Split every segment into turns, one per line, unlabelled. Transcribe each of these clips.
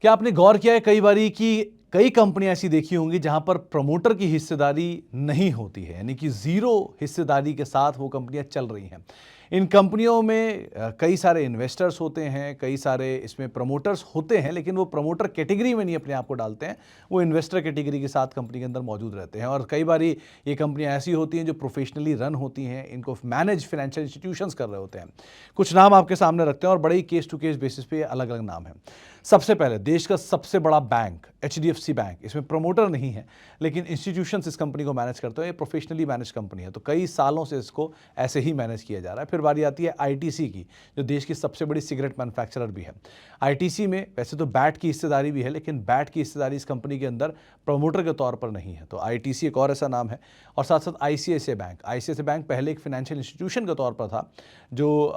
क्या आपने गौर किया है कई बारी कि कई कंपनियां ऐसी देखी होंगी जहां पर प्रमोटर की हिस्सेदारी नहीं होती है, यानी कि जीरो हिस्सेदारी के साथ वो कंपनियां चल रही हैं। इन कंपनियों में कई सारे इन्वेस्टर्स होते हैं, कई सारे इसमें प्रमोटर्स होते हैं, लेकिन वो प्रमोटर कैटेगरी में नहीं अपने आप को डालते हैं, वो इन्वेस्टर कैटेगरी के साथ कंपनी के अंदर मौजूद रहते हैं। और कई बारी ये कंपनियां ऐसी होती हैं जो प्रोफेशनली रन होती हैं, इनको मैनेज फाइनेंशियल इंस्टीट्यूशंस कर रहे होते हैं। कुछ नाम आपके सामने रखते हैं और बड़े ही केस टू केस बेसिस पे अलग अलग नाम हैं। सबसे पहले देश का सबसे बड़ा बैंक HDFC बैंक, इसमें प्रमोटर नहीं है लेकिन इंस्टीट्यूशंस इस कंपनी को मैनेज करते हैं। ये प्रोफेशनली मैनेज कंपनी है, तो कई सालों से इसको ऐसे ही मैनेज किया जा रहा है। फिर बारी आती है ITC की, जो देश की सबसे बड़ी सिगरेट मैन्युफैक्चरर भी है। ITC में वैसे तो बैट की हिस्सेदारी भी है, लेकिन बैट की हिस्सेदारी इस कंपनी के अंदर प्रमोटर के तौर पर नहीं है, तो ITC एक और ऐसा नाम है। और साथ साथ ICICI बैंक पहले एक फाइनेंशियल इंस्टीट्यूशन के तौर पर था, जो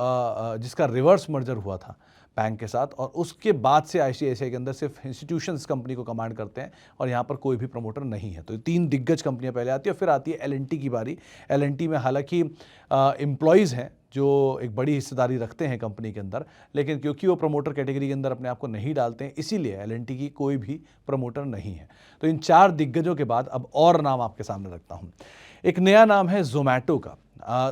जिसका रिवर्स मर्जर हुआ था बैंक के साथ, और उसके बाद से ICICI के अंदर सिर्फ इंस्टीट्यूशंस कंपनी को कमांड करते हैं और यहाँ पर कोई भी प्रमोटर नहीं है। तो ये तीन दिग्गज कंपनियां पहले आती है, फिर आती है L&T की बारी। L&T में हालांकि एम्प्लॉयज़ हैं जो एक बड़ी हिस्सेदारी रखते हैं कंपनी के अंदर, लेकिन क्योंकि वो प्रमोटर कैटेगरी के अंदर अपने आप को नहीं डालते हैं, इसीलिए L&T की कोई भी प्रमोटर नहीं है। तो इन चार दिग्गजों के बाद अब और नाम आपके सामने रखता हूँ। एक नया नाम है जोमैटो का।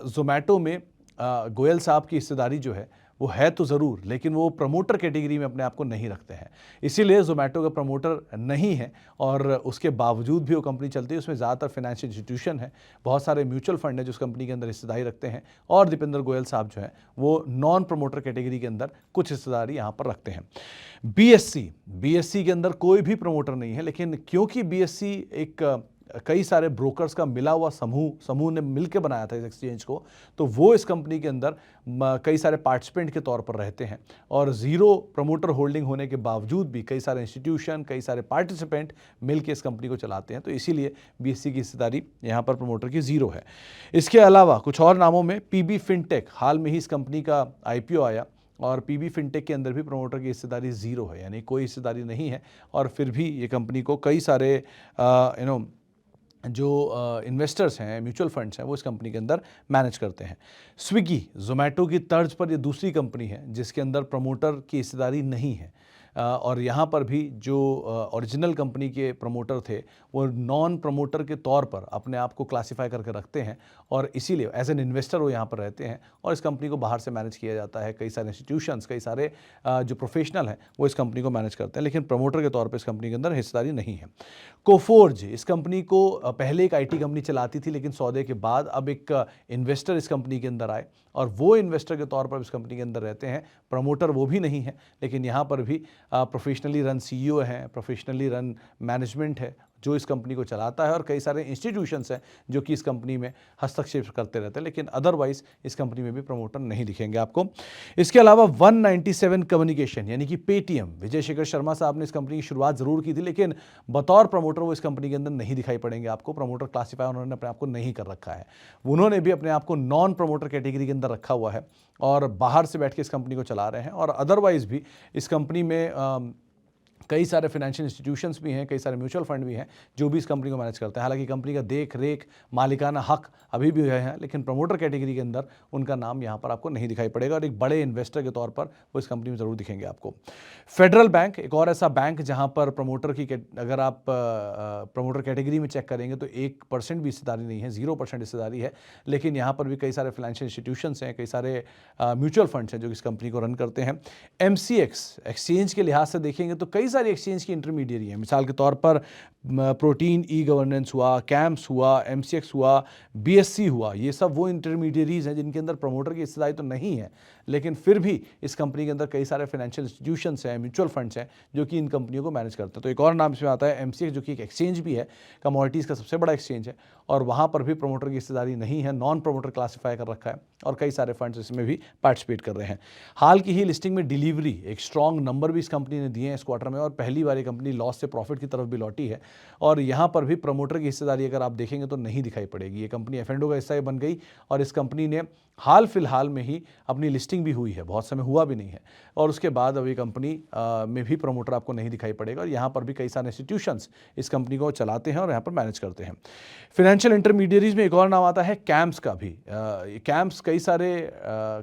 जोमैटो में गोयल साहब की हिस्सेदारी जो है वो है तो ज़रूर, लेकिन वो प्रमोटर कैटेगरी में अपने आप को नहीं रखते हैं, इसीलिए जोमैटो का प्रमोटर नहीं है। और उसके बावजूद भी वो कंपनी चलती है, उसमें ज़्यादातर फाइनेंशियल इंस्टीट्यूशन है, बहुत सारे म्यूचुअल फंड है जो उस कंपनी के अंदर हिस्सेदारी रखते हैं, और दीपेंद्र गोयल साहब जो हैं वो नॉन प्रमोटर कैटेगरी के अंदर कुछ हिस्सेदारी यहाँ पर रखते हैं। BSE के अंदर कोई भी प्रमोटर नहीं है, लेकिन क्योंकि BSE एक कई सारे ब्रोकर्स का मिला हुआ समूह ने मिलकर बनाया था इस एक्सचेंज को, तो वो इस कंपनी के अंदर कई सारे पार्टिसिपेंट के तौर पर रहते हैं। और ज़ीरो प्रमोटर होल्डिंग होने के बावजूद भी कई सारे इंस्टीट्यूशन, कई सारे पार्टिसिपेंट मिलकर इस कंपनी को चलाते हैं, तो इसीलिए BSE की हिस्सेदारी यहाँ पर प्रमोटर की ज़ीरो है। इसके अलावा कुछ और नामों में PB फिनटेक, हाल में ही इस कंपनी का IPO आया, और PB फिनटेक के अंदर भी प्रमोटर की हिस्सेदारी ज़ीरो है, यानी कोई हिस्सेदारी नहीं है। और फिर भी ये कंपनी को कई सारे जो इन्वेस्टर्स हैं, म्यूचुअल फंड्स हैं, वो इस कंपनी के अंदर मैनेज करते हैं। स्विगी, जोमैटो की तर्ज पर ये दूसरी कंपनी है जिसके अंदर प्रमोटर की हिस्सेदारी नहीं है। और यहाँ पर भी जो ओरिजिनल कंपनी के प्रमोटर थे वो नॉन प्रमोटर के तौर पर अपने आप को क्लासिफाई करके रखते हैं, और इसीलिए एज एन इन्वेस्टर वो यहाँ पर रहते हैं, और इस कंपनी को बाहर से मैनेज किया जाता है। कई सारे इंस्टीट्यूशंस, कई सारे जो प्रोफेशनल हैं वो इस कंपनी को मैनेज करते हैं, लेकिन प्रमोटर के तौर पर इस कंपनी के अंदर हिस्सेदारी नहीं है। कोफोर्ज, इस कंपनी को पहले एक IT कंपनी चलाती थी, लेकिन सौदे के बाद अब एक इन्वेस्टर इस कंपनी के अंदर आए, और वो इन्वेस्टर के तौर पर इस कंपनी के अंदर रहते हैं। प्रमोटर वो भी नहीं है, लेकिन यहाँ पर भी प्रोफेशनली रन CEO हैं, प्रोफेशनली रन मैनेजमेंट है जो इस कंपनी को चलाता है, और कई सारे इंस्टीट्यूशंस हैं जो कि इस कंपनी में हस्तक्षेप करते रहते हैं, लेकिन अदरवाइज इस कंपनी में भी प्रमोटर नहीं दिखेंगे आपको। इसके अलावा 197 कम्युनिकेशन यानी कि पेटीएम, विजय शेखर शर्मा साहब ने इस कंपनी की शुरुआत ज़रूर की थी, लेकिन बतौर प्रमोटर वो इस कंपनी के अंदर नहीं दिखाई पड़ेंगे आपको। प्रमोटर क्लासीफाई उन्होंने अपने आप को नहीं कर रखा है, उन्होंने भी अपने आप को नॉन प्रमोटर कैटेगरी के अंदर रखा हुआ है और बाहर से बैठ के इस कंपनी को चला रहे हैं। और अदरवाइज भी इस कंपनी में कई सारे फाइनेंशियल इंस्टीट्यूशंस भी हैं, कई सारे म्यूचुअल फंड भी हैं जो भी इस कंपनी को मैनेज करते हैं। हालांकि कंपनी का देख रेख, मालिकाना हक अभी भी है, लेकिन प्रमोटर कैटेगरी के अंदर उनका नाम यहाँ पर आपको नहीं दिखाई पड़ेगा, और एक बड़े इन्वेस्टर के तौर पर वो इस कंपनी में ज़रूर दिखेंगे आपको। फेडरल बैंक, एक और ऐसा बैंक जहाँ पर प्रमोटर की अगर आप प्रमोटर कैटेगरी में चेक करेंगे तो 1% भी हिस्सेदारी नहीं है, 0% हिस्सेदारी है, लेकिन यहाँ पर भी कई सारे फाइनेंशियल इंस्टीट्यूशंस हैं, कई सारे म्यूचुअल फंड्स हैं जो इस कंपनी को रन करते हैं। MCX, एक्सचेंज के लिहाज से देखेंगे तो कई सारी एक्सचेंज की इंटरमीडिएरी है। मिसाल के तौर पर प्रोटीन ई-गवर्नेंस हुआ, कैम्प्स हुआ, MCX हुआ, BSE हुआ, ये सब वो इंटरमीडिएरीज हैं जिनके अंदर प्रमोटर की हिस्सेदारी तो नहीं है, लेकिन फिर भी इस कंपनी के अंदर कई सारे फाइनेंशियल इंस्टीट्यूशंस हैं, म्यूचुअल फंड्स हैं जो कि इन कंपनियों को मैनेज करते हैं। तो एक और नाम इसमें आता है MCX, जो कि एक एक्सचेंज भी है, कमोडिटीज़ का सबसे बड़ा एक्सचेंज है, और वहाँ पर भी प्रमोटर की हिस्सेदारी नहीं है, नॉन प्रमोटर क्लासीफाई कर रखा है, और कई सारे फंड्स इसमें भी पार्टिसिपेट कर रहे हैं। हाल की ही लिस्टिंग में डिलीवरी, एक स्ट्रॉन्ग नंबर भी इस कंपनी ने दिए हैं इस क्वार्टर में, और पहली बार ये कंपनी लॉस से प्रॉफिट की तरफ भी लौटी है, और यहाँ पर भी प्रमोटर की हिस्सेदारी अगर आप देखेंगे तो नहीं दिखाई पड़ेगी। ये कंपनी F&O का हिस्सा बन गई, और इस कंपनी ने हाल फिलहाल में ही अपनी लिस्टिंग भी हुई है, बहुत समय हुआ भी नहीं है, और उसके बाद अब ये कंपनी में भी प्रमोटर आपको नहीं दिखाई पड़ेगा। और यहाँ पर भी कई सारे इंस्टीट्यूशंस इस कंपनी को चलाते हैं और यहाँ पर मैनेज करते हैं। फाइनेंशियल इंटरमीडियरीज में एक और नाम आता है कैम्स का भी। कैम्स कई सारे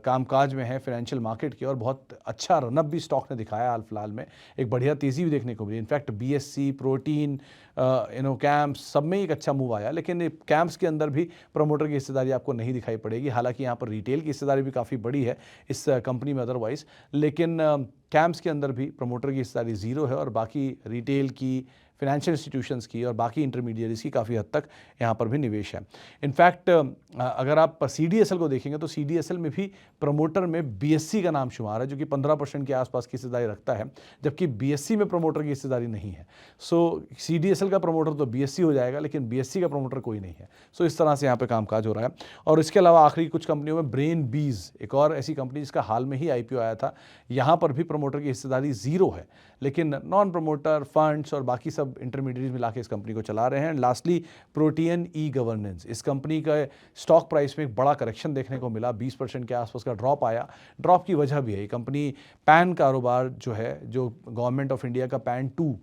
कामकाज में है फाइनेंशियल मार्केट के, और बहुत अच्छा रनअप भी स्टॉक ने दिखाया हाल फिलहाल में, एक बढ़िया तेज़ी भी देखने को मिली। इनफैक्ट BSE, प्रोटीन, कैम्स सब में एक अच्छा मूव आया, लेकिन कैम्स के अंदर भी प्रमोटर की हिस्सेदारी आपको नहीं दिखाई पड़ेगी। हालांकि यहाँ पर रिटेल की हिस्सेदारी भी काफ़ी बड़ी है इस कंपनी में अदरवाइज, लेकिन कैम्स के अंदर भी प्रमोटर की हिस्सेदारी ज़ीरो है, और बाकी रिटेल की, फाइनेंशियल इंस्टीट्यूशंस की और बाकी इंटरमीडियरीज की काफ़ी हद तक यहाँ पर भी निवेश है। इनफैक्ट अगर आप CDSL को देखेंगे तो CDSL में भी प्रमोटर में BSE का नाम शुमार है, जो कि 15% के आसपास की हिस्सेदारी रखता है, जबकि BSE में प्रमोटर की हिस्सेदारी नहीं है। सो CDSL का प्रमोटर तो BSE हो जाएगा, लेकिन BSE का प्रमोटर कोई नहीं है। सो इस तरह से यहाँ पे कामकाज हो रहा है। और इसके अलावा आखिरी कुछ कंपनियों में ब्रेनबीज, एक और ऐसी कंपनी जिसका हाल में ही IPO आया था, यहाँ पर भी प्रमोटर की हिस्सेदारी ज़ीरो है, लेकिन नॉन प्रमोटर, फंड्स और बाकी सब इंटरमीडिएट मिला के इस कंपनी को चला रहे हैं। लास्टली प्रोटियन ई-गवर्नेंस, इस कंपनी का स्टॉक प्राइस में एक बड़ा करेक्शन देखने को मिला, 20% के आसपास का ड्रॉप आया। ड्रॉप की वजह भी है, ये कंपनी पैन कारोबार जो है, जो गवर्नमेंट ऑफ इंडिया का पैन 2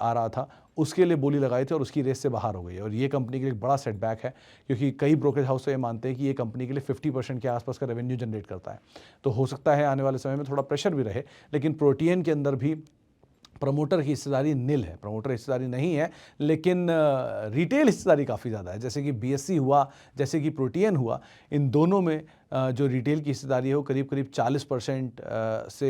आ रहा था, उसके लिए बोली लगाई थी और उसकी रेस से बाहर हो गई, और ये कंपनी के लिए एक बड़ा सेटबैक है, क्योंकि कई ब्रोकरेज हाउस तो ये मानते हैं कि ये कंपनी के लिए 50% के आसपास का रेवेन्यू जनरेट करता है। तो हो सकता है आने वाले समय में थोड़ा प्रेशर भी रहे, लेकिन प्रोटियन के अंदर भी प्रमोटर की हिस्सेदारी नील है, प्रमोटर हिस्सेदारी नहीं है, लेकिन रिटेल हिस्सेदारी काफ़ी ज़्यादा है। जैसे कि BSE हुआ, जैसे कि प्रोटियन हुआ, इन दोनों में जो रिटेल की हिस्सेदारी है वो करीब करीब 40% से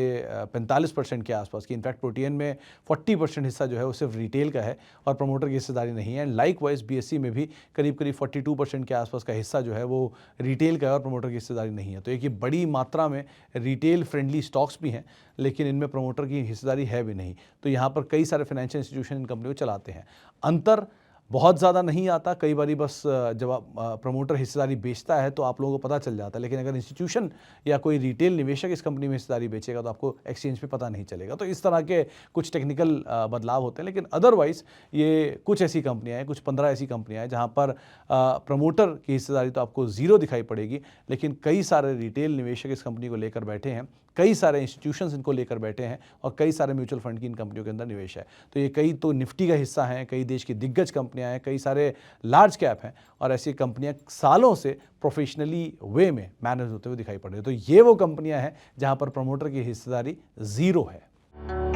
45% के आसपास की। इनफैक्ट प्रोटियन में 40% हिस्सा जो है वो सिर्फ रिटेल का है और प्रमोटर की हिस्सेदारी नहीं है। लाइक वाइज BSE में भी करीब करीब 42% के आसपास का हिस्सा जो है वो रिटेल का है और प्रमोटर की हिस्सेदारी नहीं है। तो एक ये बड़ी मात्रा में रिटेल फ्रेंडली स्टॉक्स भी हैं, लेकिन इनमें प्रमोटर की हिस्सेदारी है भी नहीं। तो यहाँ पर कई सारे फाइनेंशियल इंस्टीट्यूशन इन कंपनी को चलाते हैं। अंतर बहुत ज़्यादा नहीं आता, कई बारी बस जब आप प्रमोटर हिस्सेदारी बेचता है तो आप लोगों को पता चल जाता है, लेकिन अगर इंस्टीट्यूशन या कोई रिटेल निवेशक इस कंपनी में हिस्सेदारी बेचेगा तो आपको एक्सचेंज पे पता नहीं चलेगा। तो इस तरह के कुछ टेक्निकल बदलाव होते हैं, लेकिन अदरवाइज़ ये कुछ ऐसी कंपनियाँ हैं, कुछ 15 ऐसी कंपनियाँ हैं जहाँ पर प्रमोटर की हिस्सेदारी तो आपको ज़ीरो दिखाई पड़ेगी, लेकिन कई सारे रिटेल निवेशक इस कंपनी को लेकर बैठे हैं, कई सारे इंस्टीट्यूशंस इनको लेकर बैठे हैं और कई सारे म्यूचुअल फंड की इन कंपनियों के अंदर निवेश है। तो ये कई तो निफ्टी का हिस्सा हैं, कई देश की दिग्गज कंपनियां हैं, कई सारे लार्ज कैप हैं, और ऐसी कंपनियां सालों से प्रोफेशनली वे में मैनेज होते हुए दिखाई पड़ रही है। तो ये वो कंपनियां हैं जहां पर प्रमोटर की हिस्सेदारी ज़ीरो है।